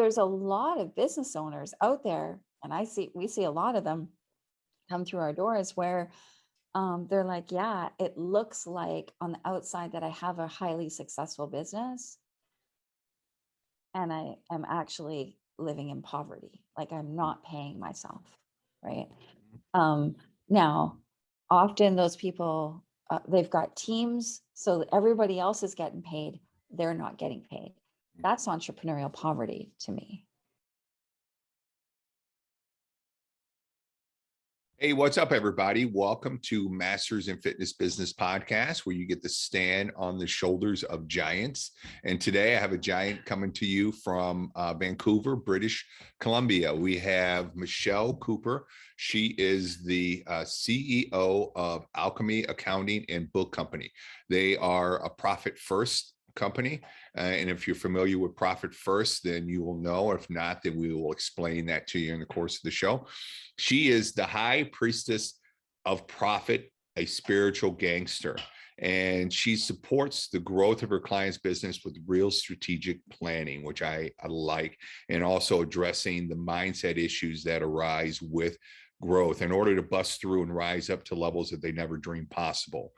there's a lot of business owners out there, and we see a lot of them come through our doors where they're like, yeah, it looks like on the outside that I have a highly successful business, and I am actually living in poverty. Like I'm not paying myself, right? Um, Now, often those people, they've got teams, so that everybody else is getting paid. They're not getting paid. That's entrepreneurial poverty to me. Hey, what's up, everybody? Welcome to Masters in Fitness Business Podcast, where you get to stand on the shoulders of giants. And today I have a giant coming to you from Vancouver, British Columbia. We have Michelle Cooper. She is the CEO of Alchemy Accounting and Book Company. They are a profit first company. And if you're familiar with Profit First, then you will know. If not, then we will explain that to you in the course of the show. She is the high priestess of profit, a spiritual gangster. And she supports the growth of her clients' business with real strategic planning, which I like, and also addressing the mindset issues that arise with growth in order to bust through and rise up to levels that they never dreamed possible.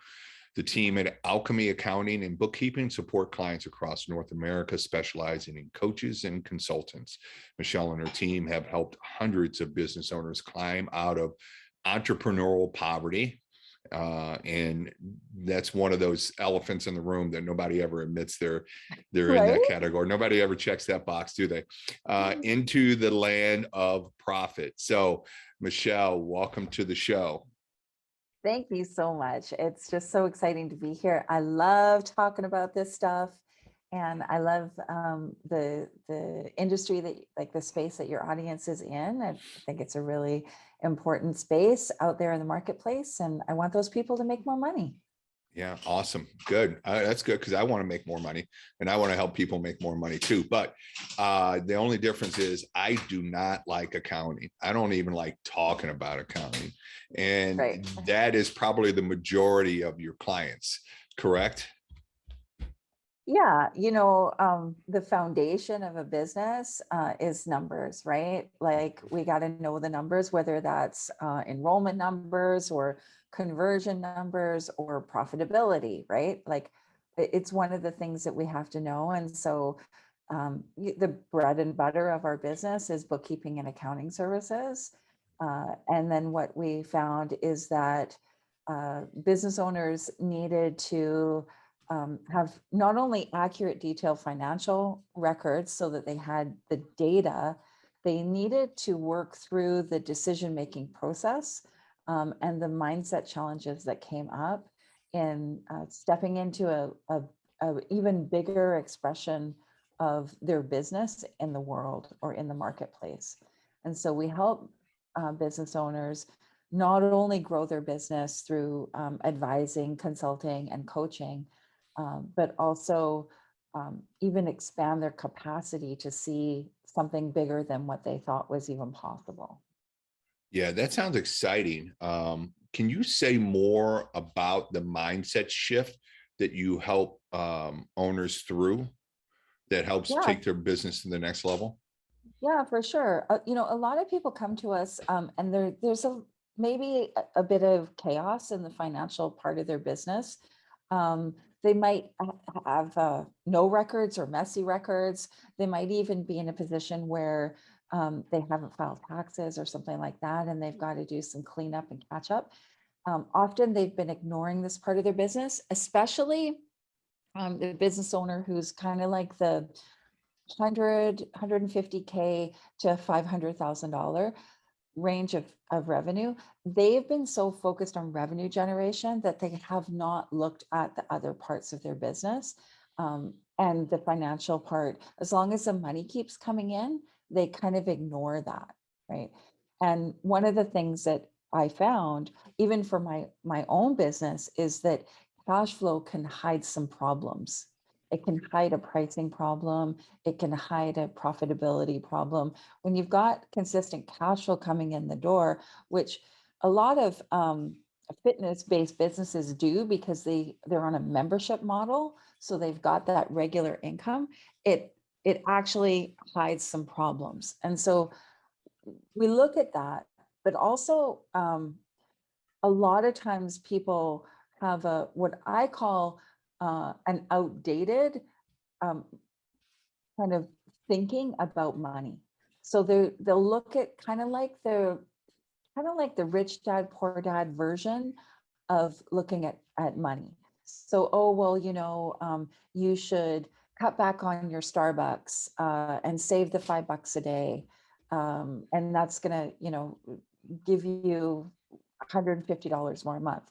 The team at Alchemy Accounting and Bookkeeping support clients across North America, specializing in coaches and consultants. Michelle and her team have helped hundreds of business owners climb out of entrepreneurial poverty. And that's one of those elephants in the room that nobody ever admits they're in that category. Nobody ever checks that box, do they? Into the land of profit. So, Michelle, welcome to the show. Thank you so much. It's just so exciting to be here. I love talking about this stuff, and I love the industry that, like, the space that your audience is in. I think it's a really important space out there in the marketplace, and I want those people to make more money. Yeah, awesome. Good. That's good, because I want to make more money and I want to help people make more money too. But the only difference is I do not like accounting. I don't even like talking about accounting. And Right. that is probably the majority of your clients, correct? Yeah, the foundation of a business is numbers, right? Like we got to know the numbers, whether that's enrollment numbers or conversion numbers or profitability, right? Like it's one of the things that we have to know. And so the bread and butter of our business is bookkeeping and accounting services. And then what we found is that business owners needed to have not only accurate, detailed financial records so that they had the data, they needed to work through the decision-making process and the mindset challenges that came up in stepping into a even bigger expression of their business in the world or in the marketplace. And so we help business owners not only grow their business through advising, consulting, and coaching, but also even expand their capacity to see something bigger than what they thought was even possible. Yeah, that sounds exciting. Can you say more about the mindset shift that you help owners through that helps Yeah, take their business to the next level? yeah, for sure. A lot of people come to us and there's maybe a bit of chaos in the financial part of their business. They might have no records or messy records. They might even be in a position where they haven't filed taxes or something like that, and they've got to do some cleanup and catch up. Often they've been ignoring this part of their business, especially the business owner who's kind of like the 150K to $500,000 range of revenue. They've been so focused on revenue generation that they have not looked at the other parts of their business and the financial part. As long as the money keeps coming in, they kind of ignore that, right? And one of the things that I found, even for my own business, is that cash flow can hide some problems. It can hide a pricing problem. It can hide a profitability problem. When you've got consistent cash flow coming in the door, which a lot of fitness-based businesses do because they're on a membership model, so they've got that regular income. It it actually hides some problems. And so we look at that, but also a lot of times people have a what I call an outdated um, kind of thinking about money. So they'll look at kind of like the rich dad, poor dad version of looking at money. So, oh, well, you should cut back on your Starbucks and save the $5 a day. And that's going to, give you $150 more a month.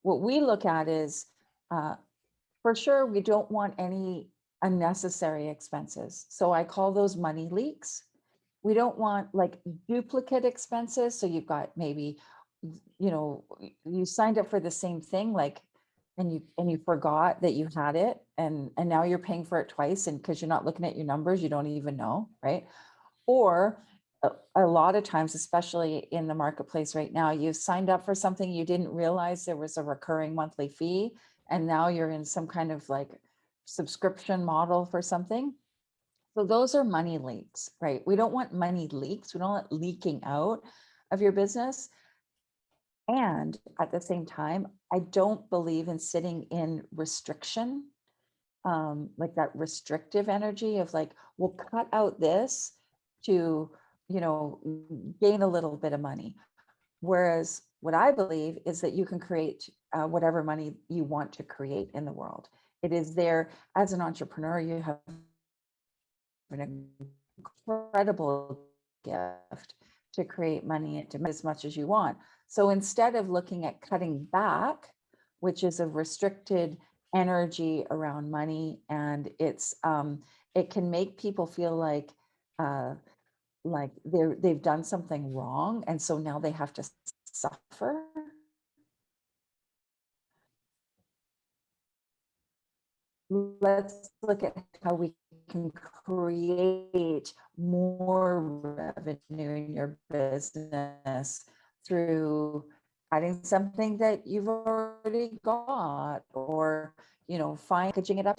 What we look at is, for sure, we don't want any unnecessary expenses. So I call those money leaks. We don't want like duplicate expenses. So you've got maybe, you signed up for the same thing, like, and you forgot that you had it, and now you're paying for it twice, and because you're not looking at your numbers, you don't even know, right? Or a lot of times, especially in the marketplace right now, you signed up for something, you didn't realize there was a recurring monthly fee, and now you're in some kind of like subscription model for something. So those are money leaks, right? We don't want money leaks. We don't want leaking out of your business. And at the same time, I don't believe in sitting in restriction, like that restrictive energy of like, we'll cut out this to, gain a little bit of money. Whereas what I believe is that you can create whatever money you want to create in the world. It is there as an entrepreneur, you have an incredible gift to create money to as much as you want. So instead of looking at cutting back, which is a restricted energy around money, and it can make people feel like they've done something wrong, and so now they have to suffer. Let's look at how we can create more revenue in your business through adding something that you've already got, or packaging it up.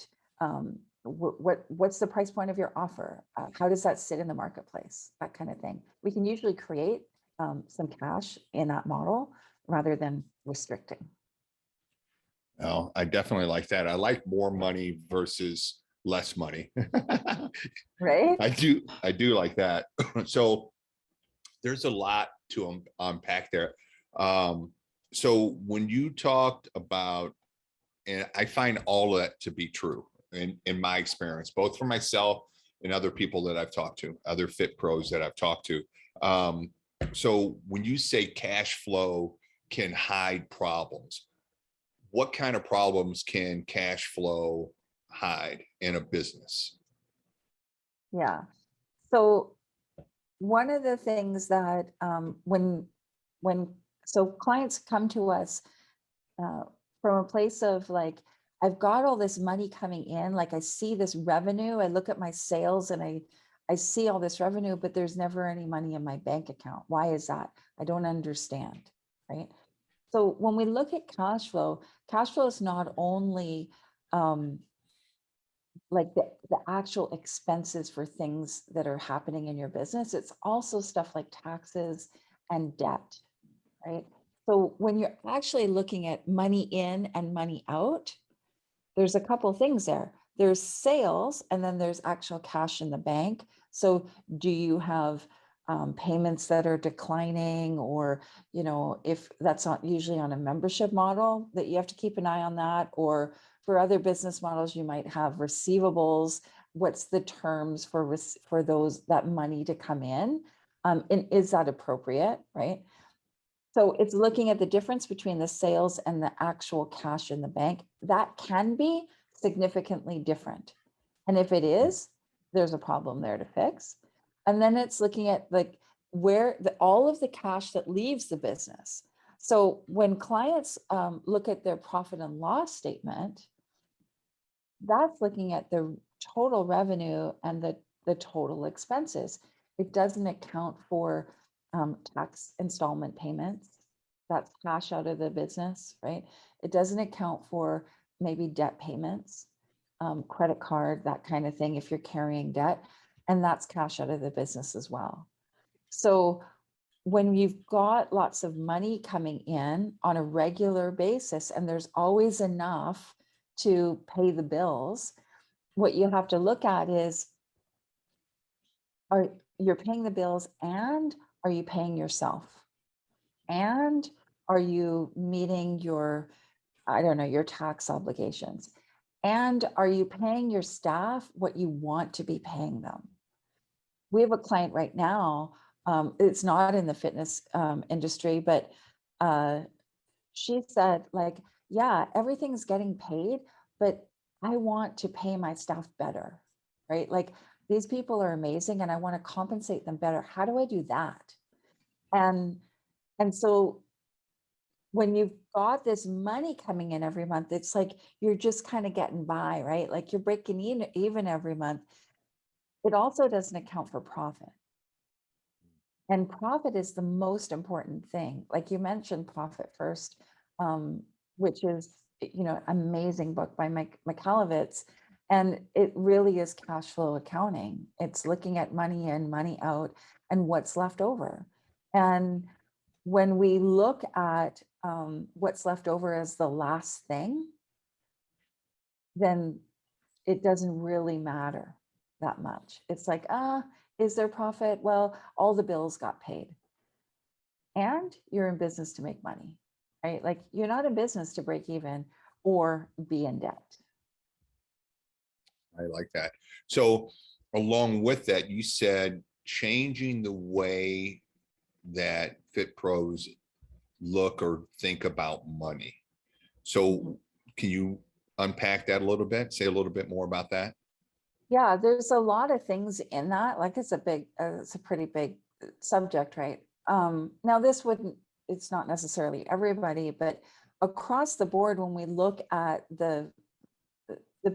What's the price point of your offer? How does that sit in the marketplace? That kind of thing. We can usually create some cash in that model rather than restricting. Oh, I definitely like that. I like more money versus less money. Right? I do like that. So there's a lot to unpack there. So when you talked about, and I find all of that to be true in my experience, both for myself and other people that I've talked to, other fit pros that I've talked to. So when you say cash flow can hide problems, what kind of problems can cash flow hide in a business? Yeah. So one of the things that when so clients come to us uh, from a place of like, I've got all this money coming in, like I see this revenue, I look at my sales and I see all this revenue, but there's never any money in my bank account. Why is that? I don't understand, right? So when we look at cash flow is not only like the actual expenses for things that are happening in your business. It's also stuff like taxes and debt, right? So when you're actually looking at money in and money out, there's a couple of things there. There's sales, and then there's actual cash in the bank. So do you have payments that are declining, or if that's not usually on a membership model, that you have to keep an eye on that, or for other business models you might have receivables. What's the terms for that money to come in, and is that appropriate, right? So it's looking at the difference between the sales and the actual cash in the bank. That can be significantly different. And if it is, there's a problem there to fix. And then it's looking at like where all of the cash that leaves the business. So when clients look at their profit and loss statement, that's looking at the total revenue and the total expenses. It doesn't account for tax installment payments. That's cash out of the business, right? It doesn't account for maybe debt payments. credit card, that kind of thing, if you're carrying debt, and that's cash out of the business as well. So when you've got lots of money coming in on a regular basis, and there's always enough to pay the bills, what you have to look at is, are you're paying the bills, and are you paying yourself? And are you meeting your, I don't know, your tax obligations? And are you paying your staff what you want to be paying them? We have a client right now, it's not in the fitness industry, but she said, like, yeah, everything's getting paid, but I want to pay my staff better, right? Like, these people are amazing and I want to compensate them better. How do I do that? And so when you've got this money coming in every month, it's like you're just kind of getting by, right? Like you're breaking even every month. It also doesn't account for profit. And profit is the most important thing. Like you mentioned Profit First, which is, amazing book by Mike Michalowicz. And it really is cash flow accounting. It's looking at money in, money out, and what's left over. And when we look at what's left over as the last thing, then it doesn't really matter that much. It's like, is there profit? Well, all the bills got paid. And you're in business to make money, right? Like you're not in business to break even or be in debt. I like that. So along with that, you said changing the way that Fit Pros look or think about money. So can you unpack that a little bit? Say a little bit more about that? Yeah, there's a lot of things in that. Like it's a pretty big subject, right? Now it's not necessarily everybody, but across the board, when we look at the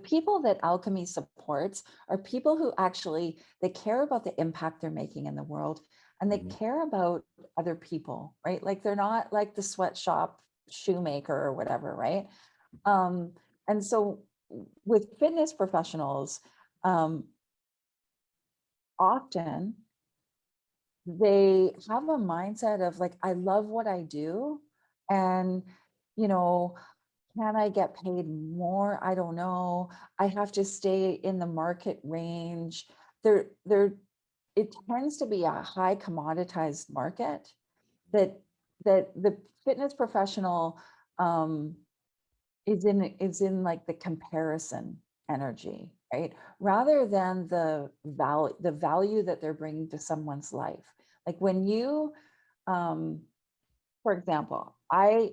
people that Alchemy supports are people who actually, they care about the impact they're making in the world, and they care about other people, right? Like they're not like the sweatshop shoemaker or whatever, right? And so with fitness professionals, often they have a mindset of like, I love what I do, and you know, can I get paid more? I don't know. I have to stay in the market range. It tends to be a high commoditized market that the fitness professional is in like the comparison energy, right? Rather than the value that they're bringing to someone's life. Like when you, for example, I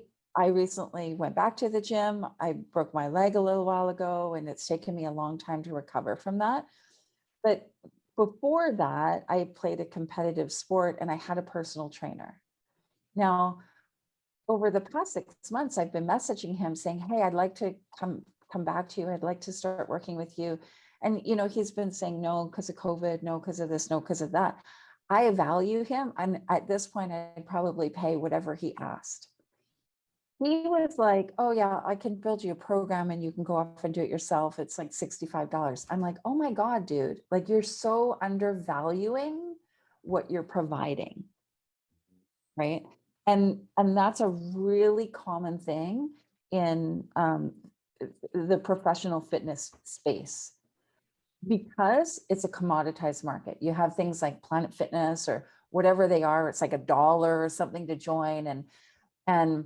recently went back to the gym. I broke my leg a little while ago, and it's taken me a long time to recover from that. But before that, I played a competitive sport and I had a personal trainer. Now, over the past 6 months, I've been messaging him saying, hey, I'd like to come back to you. I'd like to start working with you. And, he's been saying no because of COVID, no because of this, no because of that. I value him. And at this point, I'd probably pay whatever he asked. He was like, oh yeah, I can build you a program and you can go off and do it yourself. It's like $65. I'm like, oh my God, dude, like you're so undervaluing what you're providing, right? And that's a really common thing in the professional fitness space, because it's a commoditized market. You have things like Planet Fitness or whatever they are. It's like $1 or something to join, and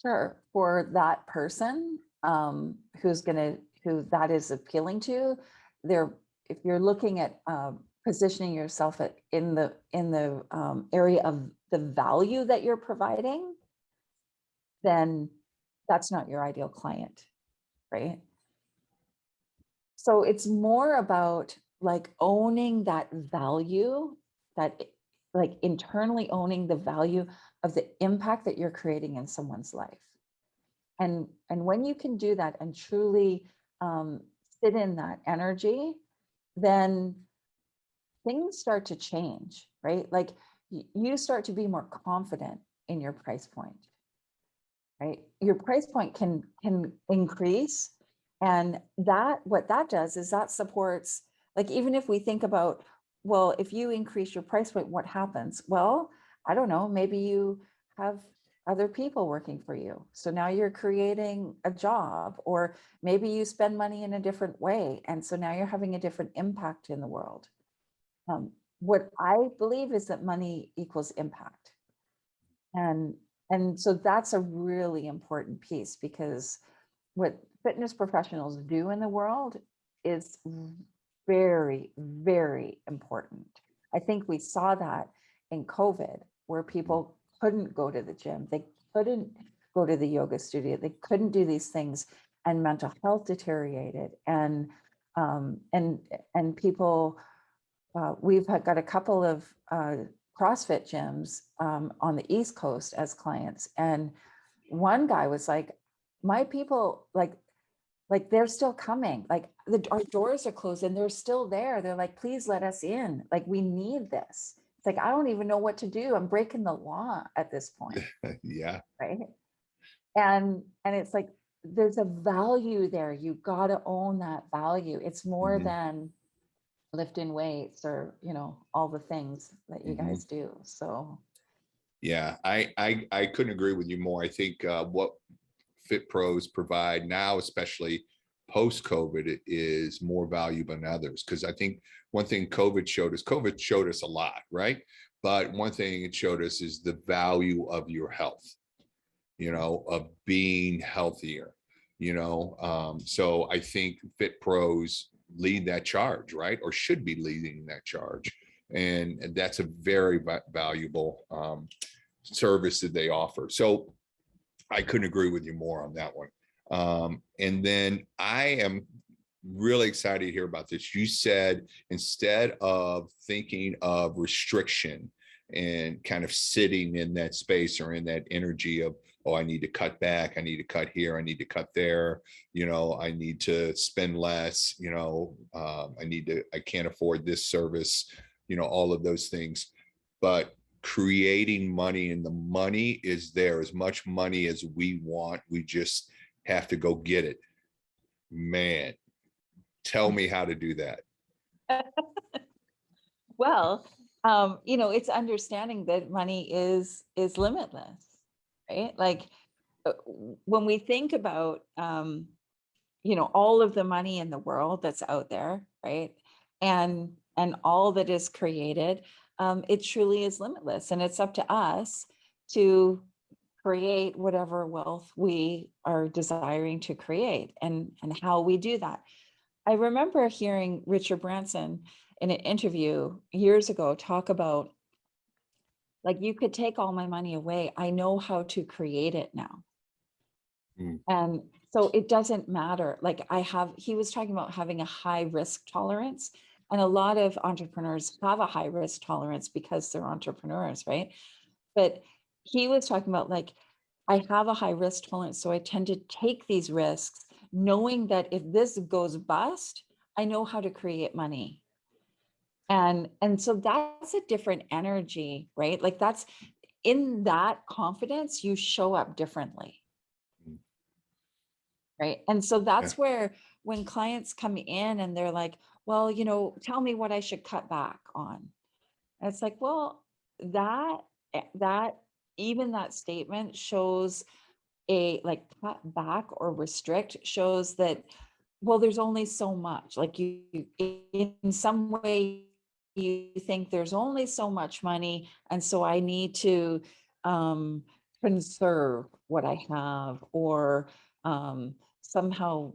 sure, for that person who that is appealing to, if you're looking at positioning yourself in the area of the value that you're providing, then that's not your ideal client, right? So it's more about like owning that value, that like internally owning the value of the impact that you're creating in someone's life. And when you can do that and truly sit in that energy, then things start to change, right? Like you start to be more confident in your price point, right? Your price point can increase And what that does is that supports, like, even if we think about, well, if you increase your price point, what happens? Well, I don't know, maybe you have other people working for you. So now you're creating a job, or maybe you spend money in a different way. And so now you're having a different impact in the world. What I believe is that money equals impact. And so that's a really important piece, because what fitness professionals do in the world is very, very important. I think we saw that in COVID, where people couldn't go to the gym, they couldn't go to the yoga studio, they couldn't do these things, and mental health deteriorated. And people, we've got a couple of CrossFit gyms on the East Coast as clients, and one guy was like, my people, like they're still coming, like our doors are closed and they're still there, they're like, please let us in, like we need this. It's like, I don't even know what to do, I'm breaking the law at this point. Yeah. Right. And it's like, there's a value there, you got to own that value. It's more Mhm. than lifting weights or, all the things that you Mhm. guys do. So Yeah, I couldn't agree with you more. I think what Fit Pros provide now, especially post COVID, is more valuable than others. Because I think one thing COVID showed us a lot, right? But one thing it showed us is the value of your health, of being healthier, So I think Fit Pros lead that charge, right? Or should be leading that charge. And that's a very valuable service that they offer. So I couldn't agree with you more on that one. And then I am really excited to hear about this. You said instead of thinking of restriction and kind of sitting in that space or in that energy of, oh, I need to cut back, I need to cut here, I need to cut there, I need to spend less, I can't afford this service, all of those things. But creating money, and the money is there, as much money as we want, we just have to go get it. Man, tell me how to do that. well, it's understanding that money is limitless, right? Like, when we think about all of the money in the world that's out there, right? And all that is created, it truly is limitless. And it's up to us to create whatever wealth we are desiring to create, and how we do that. I remember hearing Richard Branson in an interview years ago talk about, like, you could take all my money away, I know how to create it now. Mm. And so it doesn't matter. Like, he was talking about having a high risk tolerance. And a lot of entrepreneurs have a high risk tolerance because they're entrepreneurs, right? But he was talking about, like, I have a high risk tolerance, so I tend to take these risks, knowing that if this goes bust, I know how to create money. And so that's a different energy, right? Like, that's in that confidence, you show up differently. Right. And so Yeah. that's where, when clients come in and they're like, well, tell me what I should cut back on. And it's like, well, that even that statement shows like, cut back or restrict shows that, well, there's only so much, like, you in some way you think there's only so much money, and so I need to conserve what I have, or somehow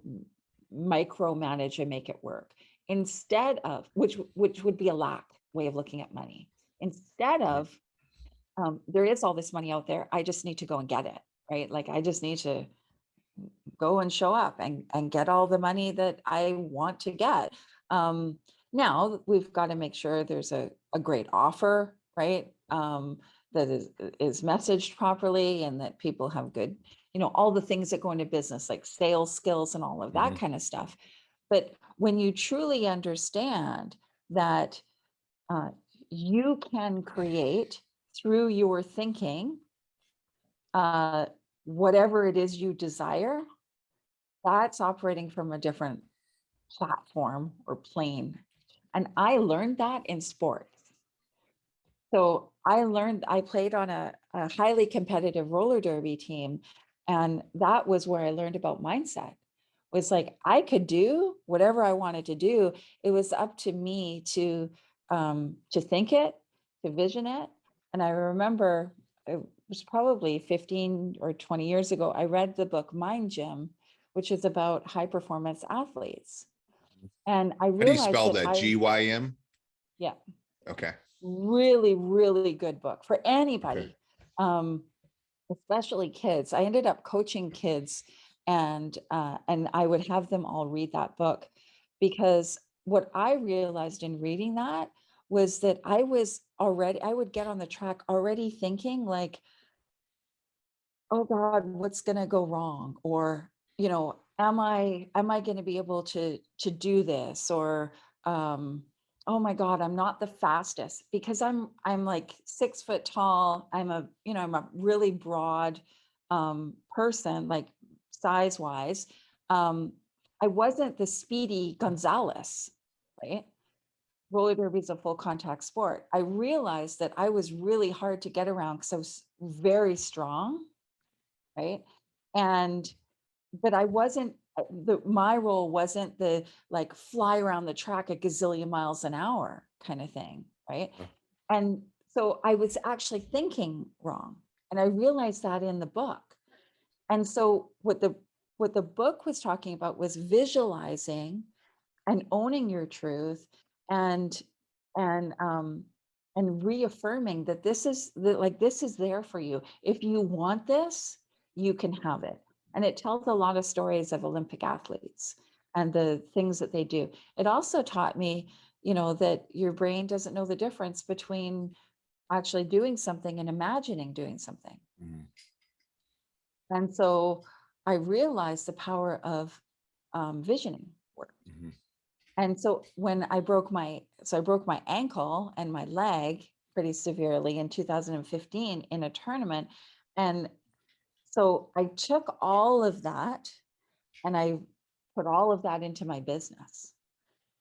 micromanage and make it work, instead of, which would be a lack way of looking at money, instead of there is all this money out there, I just need to go and get it, right? Like, I just need to go and show up and get all the money that I want to get. Now we've got to make sure there's a great offer, right? That is messaged properly, and that people have good, all the things that go into business, like sales skills and all of that Mhm. kind of stuff. But when you truly understand that you can create through your thinking whatever it is you desire, that's operating from a different platform or plane. And I learned that in sports. So I played on a highly competitive roller derby team. And that was where I learned about mindset. Was like I could do whatever I wanted to do. It was up to me to think it, to vision it. And I remember it was probably 15 or 20 years ago, I read the book Mind Gym, which is about high performance athletes. And I How do you realized spell that that? GYM? yeah, Okay. really, really good book for Okay. anybody, especially kids. I ended up coaching kids, and I would have them all read that book, because what I realized in reading that was that I would get on the track already thinking like, oh God, what's going to go wrong? Or, am I going to be able to do this? Or, oh my God, I'm not the fastest, because I'm like 6 foot tall. I'm a really broad, person, like size wise. Um, I wasn't the speedy Gonzalez, right? Roller derby is a full contact sport. I realized that I was really hard to get around because I was very strong, right? And but I wasn't my role wasn't the like fly around the track a gazillion miles an hour kind of thing, right? Uh, And so I was actually thinking wrong. And I realized that in the book. And so what the book was talking about was visualizing and owning your truth, and and um and reaffirming that this is there for you. If you want this, you can have it. And it tells a lot of stories of Olympic athletes and the things that they do. It also taught me, that your brain doesn't know the difference between actually doing something and imagining doing something. mhm, And so I realized the power of visioning work. mhm. And so when I broke my ankle and my leg pretty severely in 2015 in a tournament. And so I took all of that and I put all of that into my business.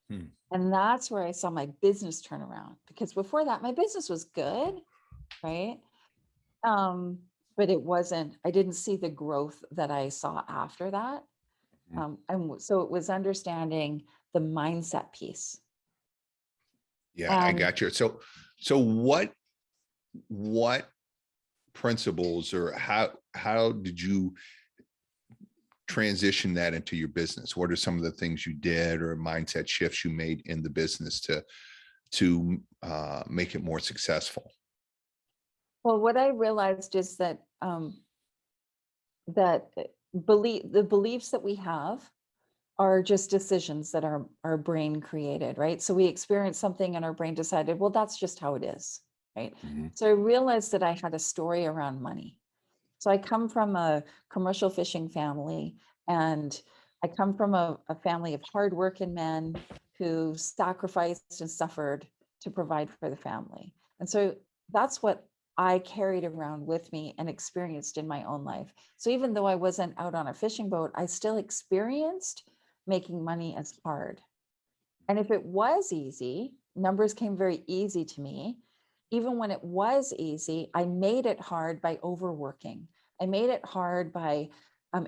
Hmm. And that's where I saw my business turn around, because before that, my business was good, right? Um, but I didn't see the growth that I saw after that. Mhm. So it was understanding the mindset piece. Yeah, I And got you. So what principles, or how did you transition that into your business? What are some of the things you did or mindset shifts you made in the business to make it more successful? well, what I realized is that the beliefs that we have are just decisions that our brain created, right? So we experienced something and our brain decided, well, that's just how it is, right? Mhm. So I realized that I had a story around money. So I come from a commercial fishing family, and I come from a family of hardworking men who sacrificed and suffered to provide for the family. And so that's what I carried around with me and experienced in my own life. So even though I wasn't out on a fishing boat, I still experienced making money as hard. And if it was easy, numbers came very easy to me. Even when it was easy, I made it hard by overworking. I made it hard by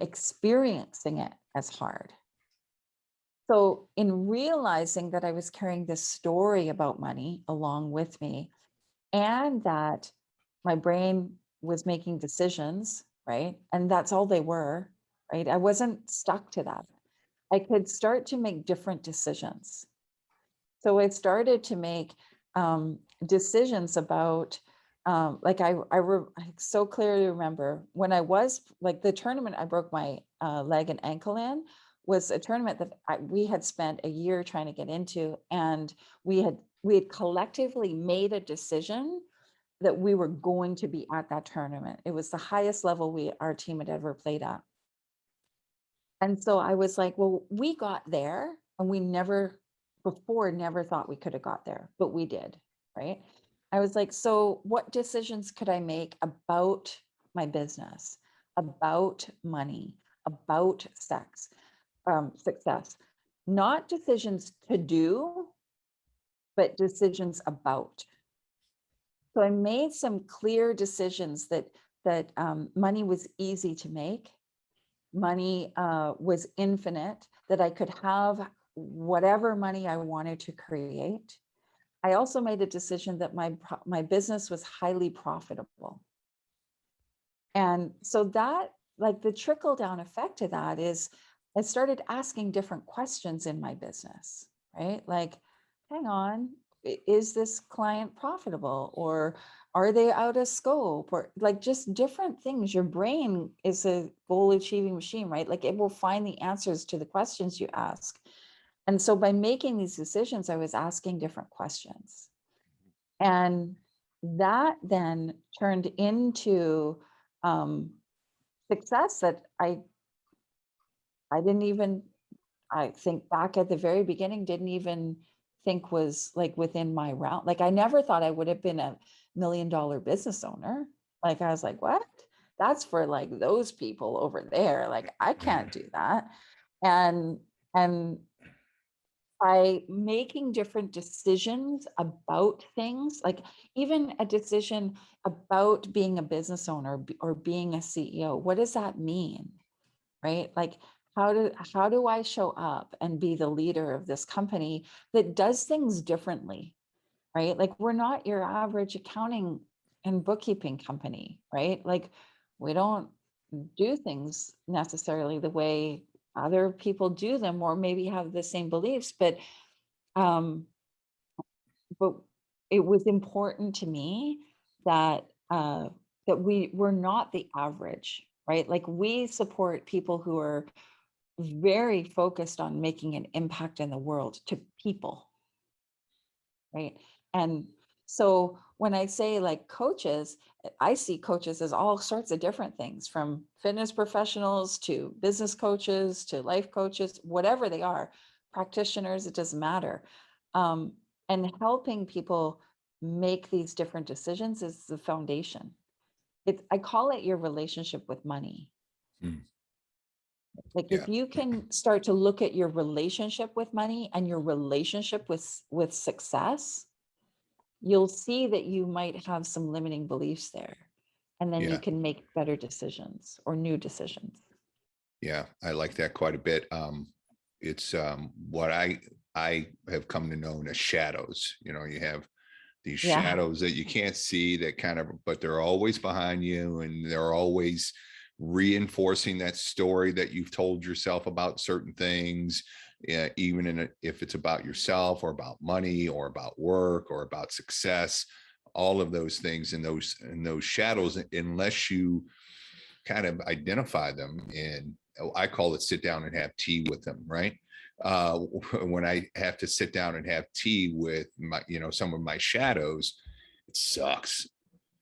experiencing it as hard. So, in realizing that I was carrying this story about money along with me, and that my brain was making decisions, right? And that's all they were, right? I wasn't stuck to that. I could start to make different decisions. So I started to make decisions about, I so clearly remember when I was like the tournament I broke my leg and ankle in was a tournament that we had spent a year trying to get into, and we had collectively made a decision that we were going to be at that tournament. It was the highest level our team had ever played at. And so I was like, well, we got there and we never thought we could have got there, but we did, right? I was like, so what decisions could I make about my business, about money, about sex? success, not decisions to do, but decisions about. So I made some clear decisions that money was easy to make, money was infinite, that I could have whatever money I wanted to create. I also made a decision that my business was highly profitable. And so that, like, the trickle down effect of that is I started asking different questions in my business, right? Like, hang on, is this client profitable, or are they out of scope, or like just different things. Your brain is a goal achieving machine, right? Like it will find the answers to the questions you ask. And so by making these decisions, I was asking different questions. And that then turned into success that I didn't even, I think back at the very beginning, didn't even think was like within my realm. Like I never thought I would have been a $1 million business owner. Like I was like, what? That's for like those people over there. Like I can't do that. And by making different decisions about things, like even a decision about being a business owner or being a CEO, what does that mean? Right? Like how do I show up and be the leader of this company that does things differently? Right? Like we're not your average accounting and bookkeeping company, right? Like we don't do things necessarily the way other people do them, or maybe have the same beliefs, um, but it was important to me that that we're not the average, right? Like we support people who are very focused on making an impact in the world to people, right? And so when I say like coaches, I see coaches as all sorts of different things, from fitness professionals to business coaches to life coaches, whatever they are, practitioners, it doesn't matter. And helping people make these different decisions is the foundation. I call it your relationship with money. Mm. Like Yeah. if you can start to look at your relationship with money and your relationship with success, you'll see that you might have some limiting beliefs there. And then you Yeah. can make better decisions or new decisions. Yeah. I like that quite a bit. It's what I have come to know as shadows. You have these Yeah. shadows that you can't see that kind of, but they're always behind you, and they're always reinforcing that story that you've told yourself about certain things, even if it's about yourself or about money or about work or about success, all of those things, and those shadows, unless you kind of identify them. And I call it sit down and have tea with them, right? When I have to sit down and have tea with my, some of my shadows, it sucks,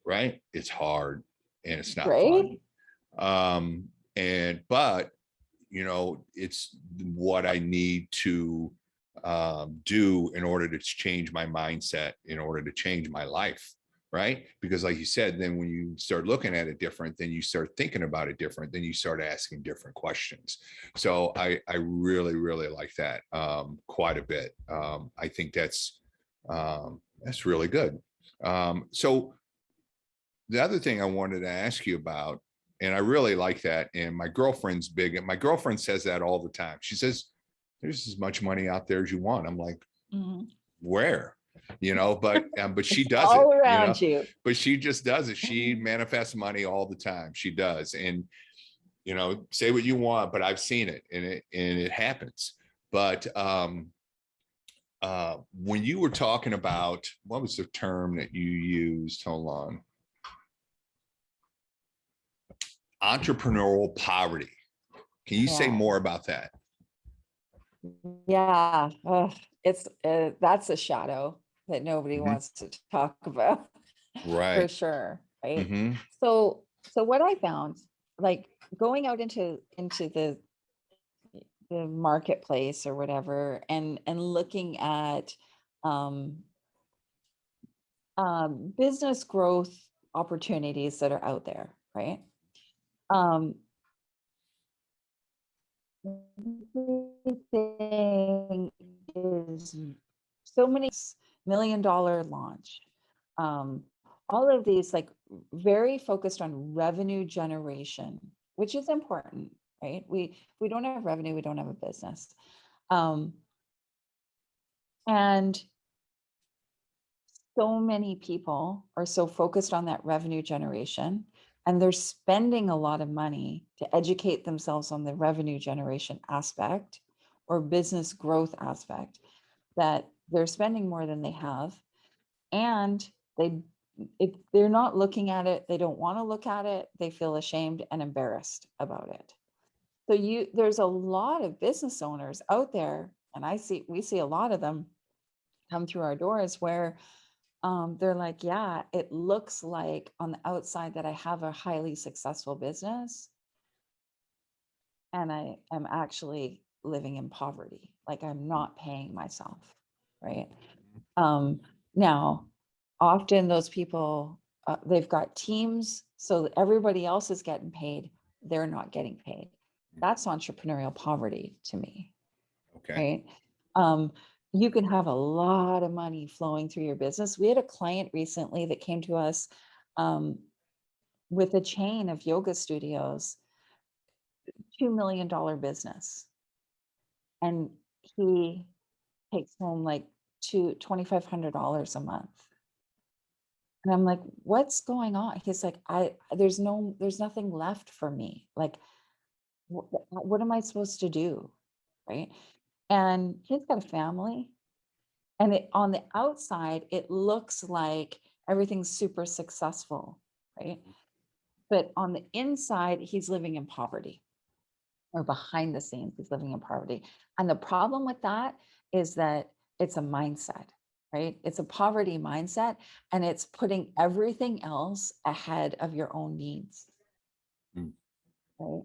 right? It's hard and it's not Right? fun. But it's what I need to do in order to change my mindset, in order to change my life, right? Because like you said, then when you start looking at it different, then you start thinking about it different, then you start asking different questions. So I really, really like that quite a bit. I think that's really good. So the other thing I wanted to ask you about, and I really like that, and my girlfriend's big, and my girlfriend says that all the time. She says, there's as much money out there as you want. I'm like, Mhm. where? But she It's does it, all around you. but she just does it. She manifests money all the time. She does. And say what you want, but I've seen it, and it happens. But when you were talking about, what was the term that you used? Hold on. Entrepreneurial poverty. Can you say Yeah. more about that? Yeah. Ugh, it's that's a shadow that nobody Mhm. wants to talk about. For Right. sure. Right. Mm-hmm. So what I found, like going out into the marketplace or whatever, and looking at um, business growth opportunities that are out there, right? Um, everything is so many $1 million launch. Um, all of these like very focused on revenue generation, which is important, right? We don't have revenue, we don't have a business. Um, and so many people are so focused on that revenue generation, and they're spending a lot of money to educate themselves on the revenue generation aspect or business growth aspect, that they're spending more than they have. And they, if they're not looking at it, they don't want to look at it, they feel ashamed and embarrassed about it. So there's a lot of business owners out there, and we see a lot of them come through our doors where they're like, yeah, it looks like on the outside that I have a highly successful business, and I am actually living in poverty. Like I'm not paying myself, right? Um, Now, often those people, they've got teams, so that everybody else is getting paid. They're not getting paid. That's entrepreneurial poverty to me, Okay. right? Um, you can have a lot of money flowing through your business. We had a client recently that came to us um, with a chain of yoga studios, $2 million business. And he takes home like $2,500 a month. And I'm like, what's going on? He's like, there's nothing left for me. Like, what am I supposed to do? Right. And he's got a family. And on the outside, it looks like everything's super successful. Right. But on the inside, he's living in poverty, or behind the scenes, he's living in poverty. And the problem with that is that it's a mindset, right? It's a poverty mindset, and it's putting everything else ahead of your own needs, Mm. right?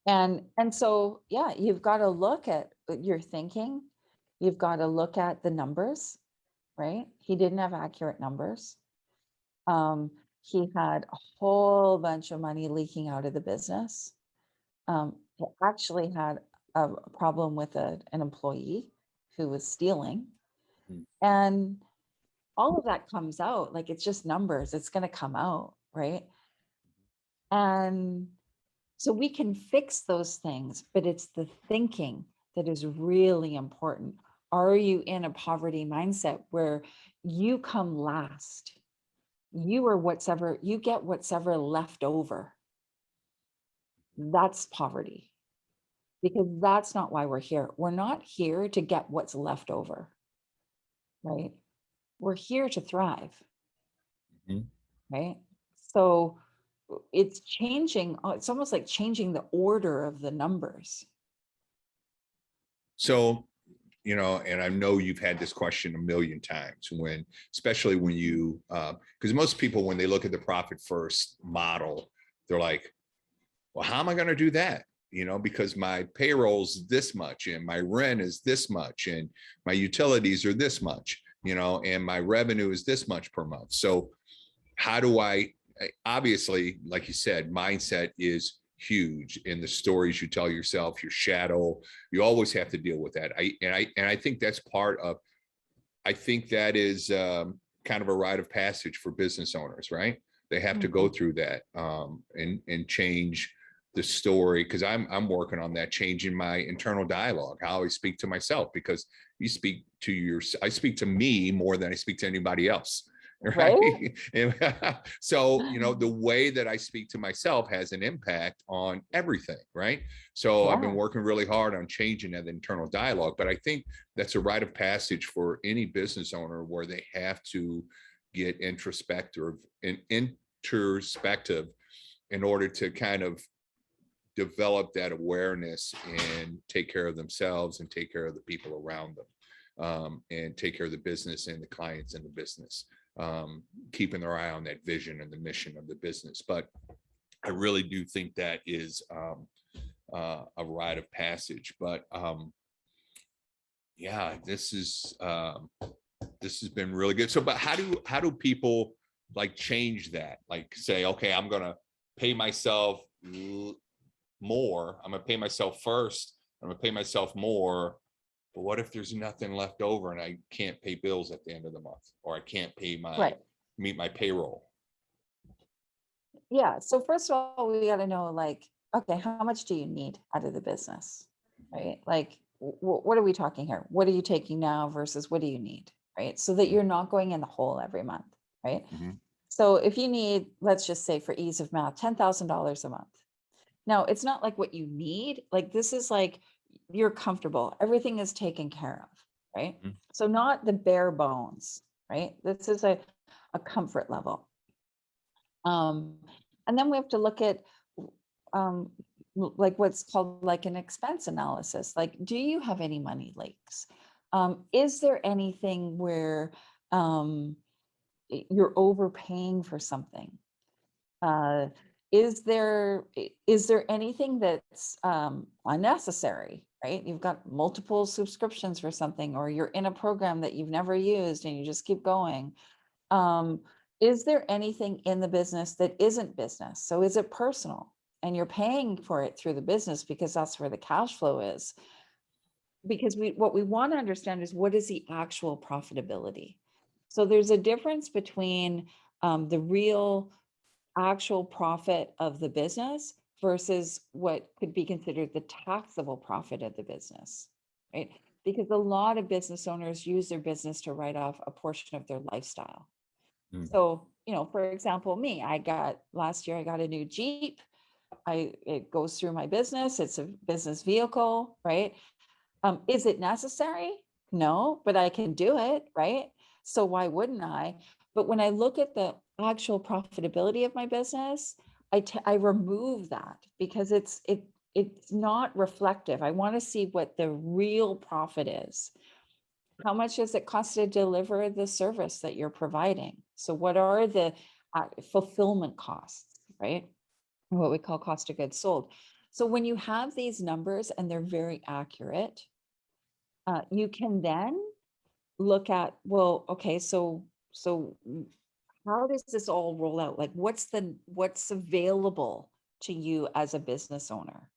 And so, yeah, you've got to look at your thinking. You've got to look at the numbers, right? He didn't have accurate numbers. He had a whole bunch of money leaking out of the business. He actually had a problem with an employee who was stealing. Mm. And all of that comes out, like it's just numbers, it's going to come out, right? And so we can fix those things, but it's the thinking that is really important. Are you in a poverty mindset where you come last? You are whatever, you get whatever left over. That's poverty. Because that's not why we're here. We're not here to get what's left over, right? We're here to thrive, Mhm. right? So it's changing, it's almost like changing the order of the numbers. So, and I know you've had this question a million times especially when you, because most people, when they look at the profit first model, they're like, well, how am I going to do that? Because my payroll's this much and my rent is this much and my utilities are this much, and my revenue is this much per month. So how do obviously, like you said, mindset is huge in the stories you tell yourself, your shadow, you always have to deal with that. I think that's I think that is kind of a rite of passage for business owners, right? They have to go through that and change the story, because I'm working on that, changing my internal dialogue, how I speak to myself, because I speak to me more than I speak to anybody else. Right. So, the way that I speak to myself has an impact on everything. Right. So I've been working really hard on changing that internal dialogue, but I think that's a rite of passage for any business owner, where they have to get introspective in order to kind of develop that awareness and take care of themselves and take care of the people around them, and take care of the business and the clients in the business, keeping their eye on that vision and the mission of the business. But I really do think that is a rite of passage. But yeah, this has been really good. So, but how do people like change that? Like say, okay, I'm gonna pay myself more. I'm gonna pay myself first, I'm gonna pay myself more, but what if there's nothing left over and I can't pay bills at the end of the month, or I can't pay Right. meet my payroll? Yeah. So first of all, we got to know like, okay, how much do you need out of the business? Right? Like, what are we talking here? What are you taking now versus what do you need? Right? So that you're not going in the hole every month. Right? Mhm. So if you need, let's just say for ease of math, $10,000 a month. Now, it's not like what you need. Like this is like you're comfortable. Everything is taken care of, right? Mhm. So not the bare bones, right? This is a comfort level. Um, and then we have to look at um, like what's called like an expense analysis. Like, do you have any money leaks? Is there anything where you're overpaying for something? Uh, is there anything that's unnecessary, right? You've got multiple subscriptions for something, or you're in a program that you've never used and you just keep going. Um, is there anything in the business that isn't business? So is it personal? And you're paying for it through the business because that's where the cash flow is. Because what we want to understand is what is the actual profitability. So there's a difference between the real actual profit of the business versus what could be considered the taxable profit of the business, right? Because a lot of business owners use their business to write off a portion of their lifestyle. Mm. So, for example, me, last year I got a new Jeep. It goes through my business. It's a business vehicle, right? Is it necessary? No, but I can do it, right? So why wouldn't I? But when I look at the actual profitability of my business, I remove that because it's not reflective. I want to see what the real profit is. How much does it cost to deliver the service that you're providing? So what are the fulfillment costs, right? What we call cost of goods sold. So when you have these numbers and they're very accurate, you can then look at, well, okay, so how does this all roll out? Like what's available to you as a business owner?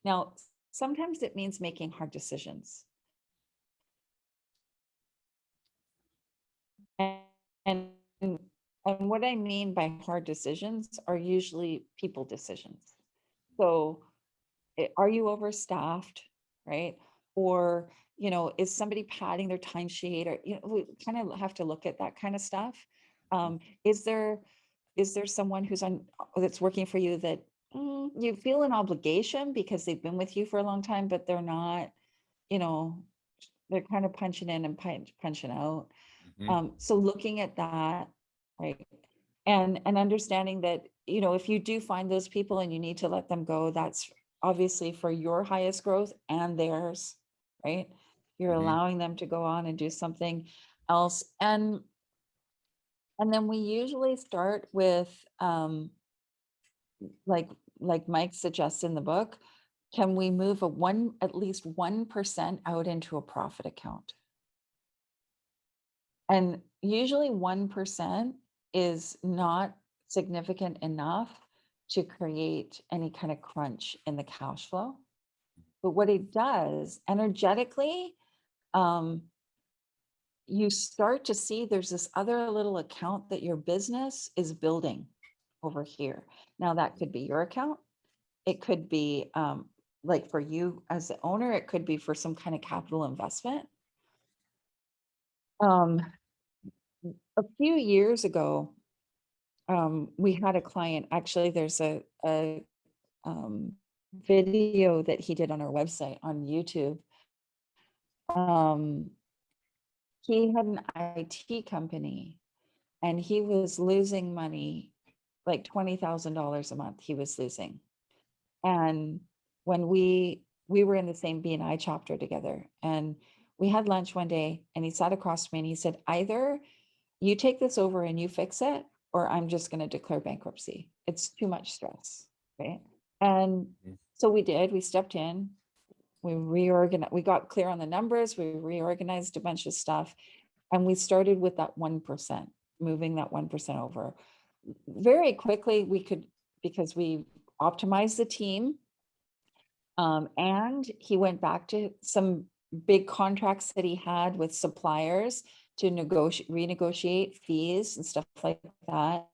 Now, sometimes it means making hard decisions. And and and what I mean by hard decisions are usually people decisions. So are you overstaffed, right? Or, is somebody padding their timesheet, or, we kind of have to look at that kind of stuff. Um, is there someone that's working for you that you feel an obligation because they've been with you for a long time, but they're not, you know, they're kind of punching in and punching out. Mhm. So looking at that, right? And understanding that, if you do find those people and you need to let them go, that's obviously for your highest growth and theirs, right? You're Mhm. allowing them to go on and do something else. And then we usually start with like Mike suggests in the book, can we move at least 1% out into a profit account? And usually 1% is not significant enough to create any kind of crunch in the cash flow. But what it does energetically, um, you start to see there's this other little account that your business is building over here. Now, that could be your account. It could be like for you as the owner, it could be for some kind of capital investment. Um, a few years ago, we had a client, actually, there's a um, video that he did on our website on YouTube. Um, he had an IT company and he was losing money, like $20,000 a month he was losing. And when we were in the same BNI chapter together, and we had lunch one day and he sat across from me and he said, either you take this over and you fix it, or I'm just going to declare bankruptcy. It's too much stress, right? And Mhm. so we did, we stepped in, we reorganized, we got clear on the numbers, we reorganized a bunch of stuff, and we started with that 1%, moving that 1% over. Very quickly, we could, because we optimized the team, And he went back to some big contracts that he had with suppliers to renegotiate fees and stuff like that.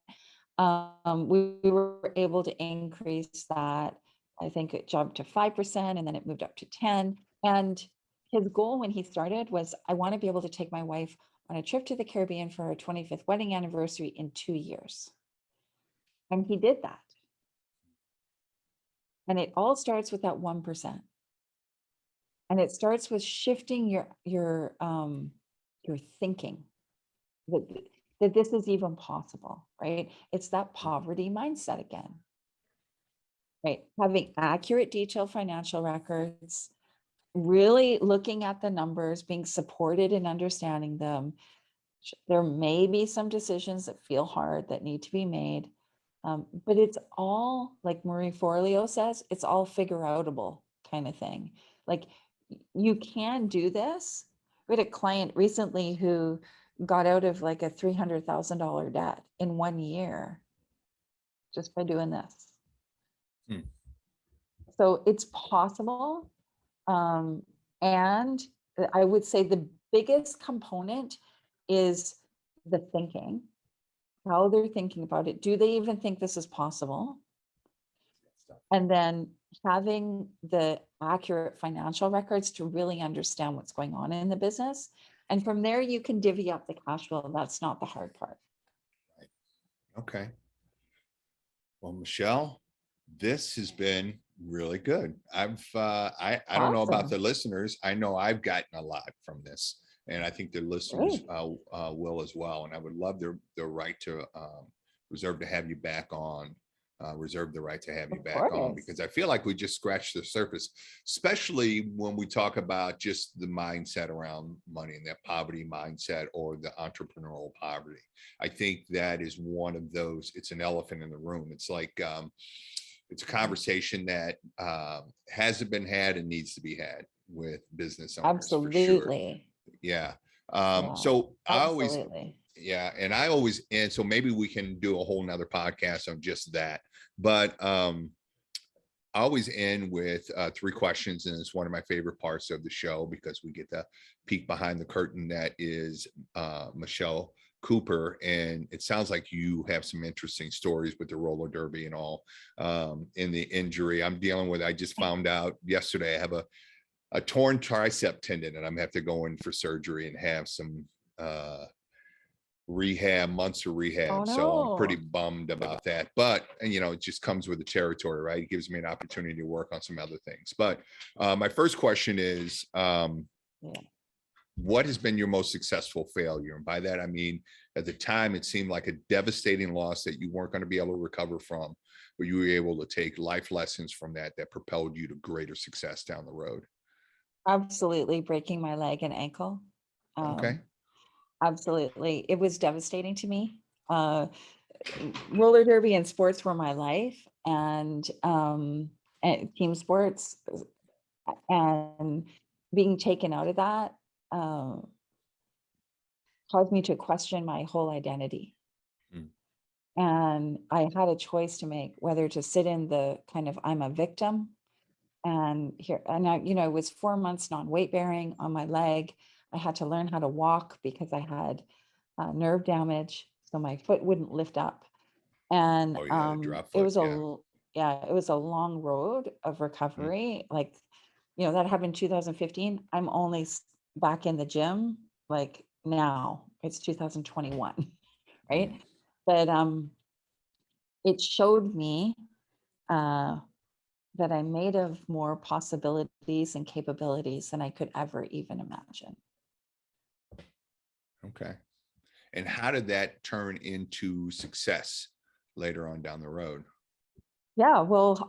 We were able to increase that. I think it jumped to 5% and then it moved up to 10. And his goal when he started was, I want to be able to take my wife on a trip to the Caribbean for her 25th wedding anniversary in 2 years. And he did that. And it all starts with that 1%. And it starts with shifting your thinking that, that this is even possible, right? It's that poverty mindset again, right? Having accurate, detailed financial records, really looking at the numbers, being supported in understanding them. There may be some decisions that feel hard that need to be made, but it's all, like Marie Forleo says, it's all figure outable kind of thing. Like you can do this. We had a client recently who got out of like a $300,000 debt in 1 year just by doing this. Hmm. So it's possible. And I would say the biggest component is the thinking, how they're thinking about it. Do they even think this is possible? And then having the accurate financial records to really understand what's going on in the business. And from there, you can divvy up the cash flow. That's not the hard part. Okay. Well, Michelle, this has been really good. I don't know about Awesome. the listeners. I know I've gotten a lot from this, and I think the listeners Great. will as well. And I would love their right to reserve to have you back on. Reserve the right to have you Of back on, course. because I feel like we just scratched the surface, especially when we talk about just the mindset around money and that poverty mindset or the entrepreneurial poverty. I think that is one of those, it's an elephant in the room. It's like, it's a conversation that hasn't been had and needs to be had with business owners for sure. Absolutely. Yeah. Yeah, So I always, absolutely. yeah, and so maybe we can do a whole nother podcast on just that. But I always end with 3 questions, and it's one of my favorite parts of the show because we get to peek behind the curtain. That is Michelle Cooper, and it sounds like you have some interesting stories with the roller derby and all, in the injury I'm dealing with. I just found out yesterday I have a torn tricep tendon, and I'm gonna have to go in for surgery and have some months of Oh rehab. So I'm pretty no. bummed about that. But it just comes with the territory, right? It gives me an opportunity to work on some other things. But my first question is, Yeah. what has been your most successful failure? And by that, I mean, at the time, it seemed like a devastating loss that you weren't going to be able to recover from, but you were able to take life lessons from that propelled you to greater success down the road. Absolutely breaking my leg and ankle. Okay. Absolutely. It was devastating to me. Roller derby and sports were my life, and team sports, and being taken out of that caused me to question my whole identity. Mm. And I had a choice to make, whether to sit in the kind of I'm a victim and I was 4 months non-weight bearing on my leg. I had to learn how to walk because I had nerve damage, so my foot wouldn't lift up. And Oh, yeah, the drop it foot. was Yeah. it was a long road of Mm. recovery. Like, that happened in 2015. I'm only back in the gym like now. It's 2021, right? Mm. But it showed me that I'm made of more possibilities and capabilities than I could ever even imagine. Okay. And how did that turn into success later on down the road? Yeah, well,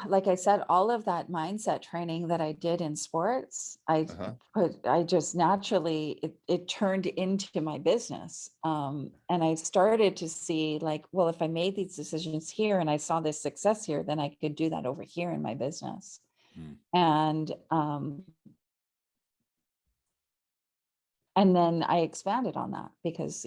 like I said, all of that mindset training that I did in sports, Uh-huh. I just naturally, it turned into my business. And I started to see like, well, if I made these decisions here and I saw this success here, then I could do that over here in my business. Mm. And then I expanded on that because,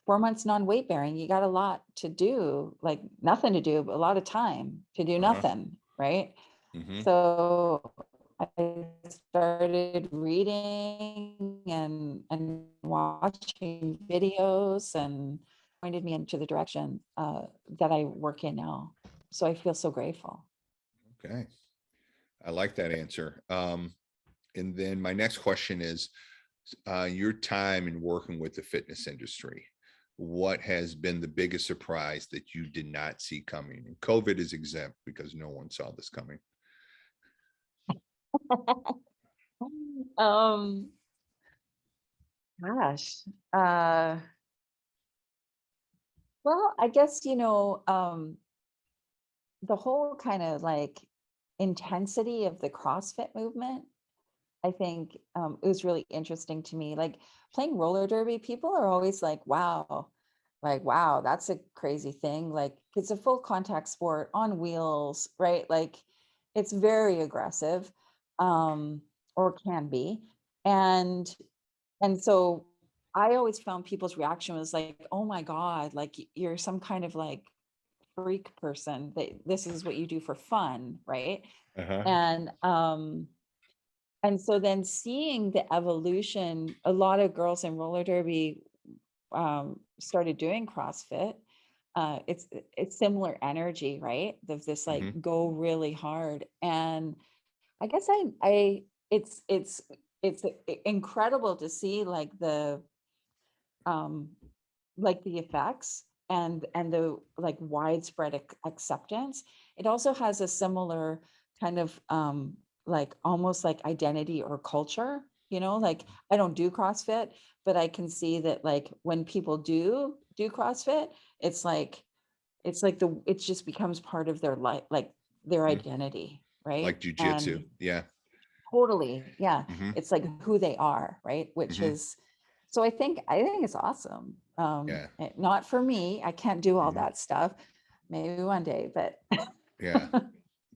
4 months non-weight bearing, you got a lot to do, like nothing to do, but a lot of time to do Uh-huh. nothing, right? Hmm. So I started reading and watching videos and pointed me into the direction that I work in now. So I feel so grateful. Okay. I like that answer. And then my next question is, your time in working with the fitness industry, what has been the biggest surprise that you did not see coming? And COVID is exempt because no one saw this coming. Um, gosh, uh, well, I guess, the whole kind of like intensity of the CrossFit movement, I think it was really interesting to me. Like playing roller derby, people are always like, wow, that's a crazy thing. Like it's a full contact sport on wheels, right? Like it's very aggressive, um, or can be. And and so I always found people's reaction was like, oh my God, like you're some kind of like freak person that this is what you do for fun, right? Uh-huh. And and so then seeing the evolution, a lot of girls in roller derby started doing CrossFit. It's similar energy, right? Of this like Hmm. go really hard. And I guess I it's incredible to see um like the effects and the like widespread acceptance. It also has a similar kind of like almost like identity or culture, like I don't do CrossFit, but I can see that like when people do CrossFit, it's like it just becomes part of their life, like their Hmm. identity, right? Like jujitsu. And Yeah. totally, yeah. Hmm. It's like who they are, right? Which Hmm. is, so I think it's awesome. Yeah. Not for me. I can't do all Hmm. that stuff. Maybe one day, but Yeah.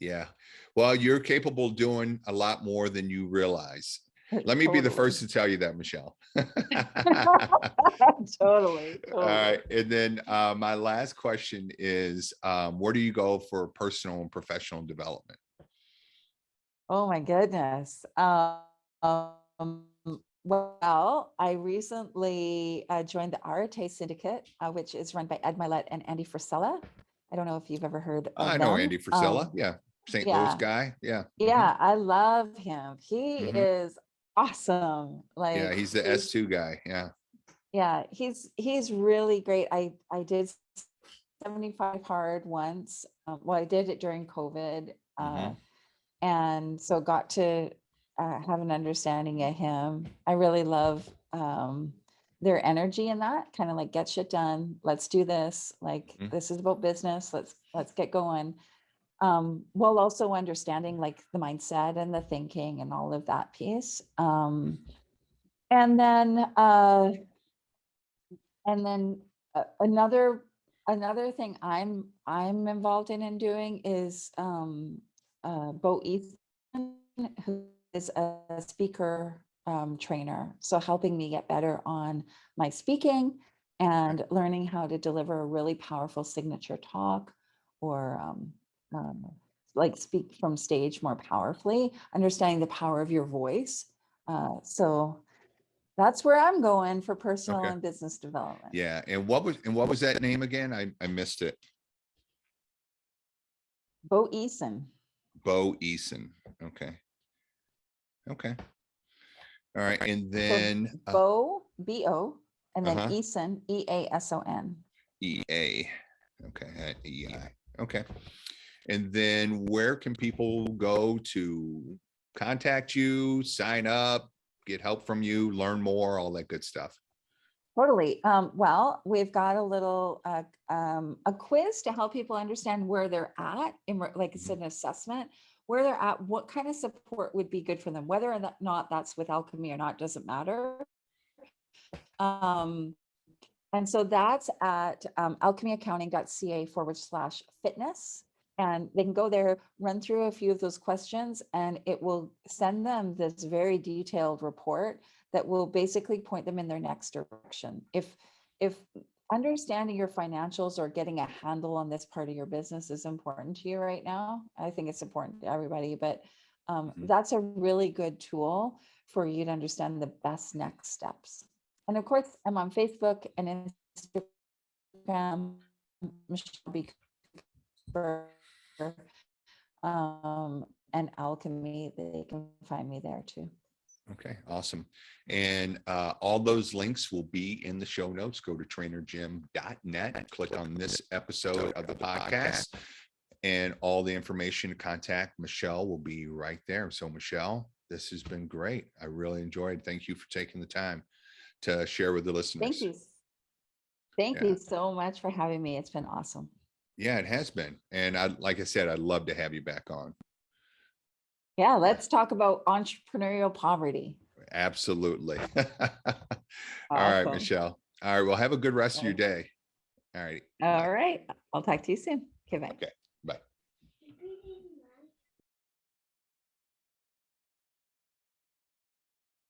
Yeah. Well, you're capable of doing a lot more than you realize. Let me be the totally. first to tell you that, Michelle. All Totally, right. totally. And then my last question is, where do you go for personal and professional development? Oh my goodness. Um, well, I recently joined the Arate Syndicate, which is run by Ed Milet and Andy Frisella. I don't know if you've ever heard of I know them. Andy Frisella. Yeah. St. Louis Yeah, guy. Yeah. Hmm. yeah, I love him. He Hmm. is awesome. Yeah. Like He's the S2 guy. Yeah. yeah, he's really great. I did 75 hard once. Well, I did it during COVID, Hmm. and so got to have an understanding of him. I really love their energy in that kind of like get shit done. Let's do this. Like Hmm. this is about business. Let's get going. While also understanding like the mindset and the thinking and all of that piece. And then another thing I'm involved in doing is Bo Ethan, who is a speaker trainer. So helping me get better on my speaking and learning how to deliver a really powerful signature talk or um, like speak from stage more powerfully, understanding the power of your voice. So that's where I'm going for personal Okay. and business development. Yeah. And what was that name again? I missed it. Bo Eason. Bo Eason. Okay. Okay. All right. And So then Bo, B-O, and then uh-huh. Eason, E-A-S-O-N. EA. Okay. EI. Okay. And then where can people go to contact you, sign up, get help from you, learn more, all that good stuff? Totally. Well, we've got a quiz to help people understand where they're at, like it's Mhm. an assessment, where they're at, what kind of support would be good for them, whether or not that's with alchemy or not, doesn't matter. Um, And so that's at alchemyaccounting.ca/fitness. And they can go there, run through a few of those questions, and it will send them this very detailed report that will basically point them in their next direction. If understanding your financials or getting a handle on this part of your business is important to you right now. I think it's important to everybody, but Mhm. that's a really good tool for you to understand the best next steps. And of course, I'm on Facebook and Instagram, Michelle B. Cooper, and Alchemy. They can find me there too. Okay, awesome. And all those links will be in the show notes. Go to trainerjim.net, click on this episode of the podcast, and all the information to contact Michelle will be right there. So, Michelle, this has been great. I really enjoyed. Thank you for taking the time to share with the Thank listeners. you. Thank Yeah, you so much for having me. It's been awesome. yeah, it has been. And like I said, I'd love to have you back on. Yeah, let's talk about entrepreneurial poverty. Absolutely. All right, Awesome. Michelle. All right. Well, have a good rest of your day. All right. Bye. All right. I'll talk to you soon. Okay, bye. Okay.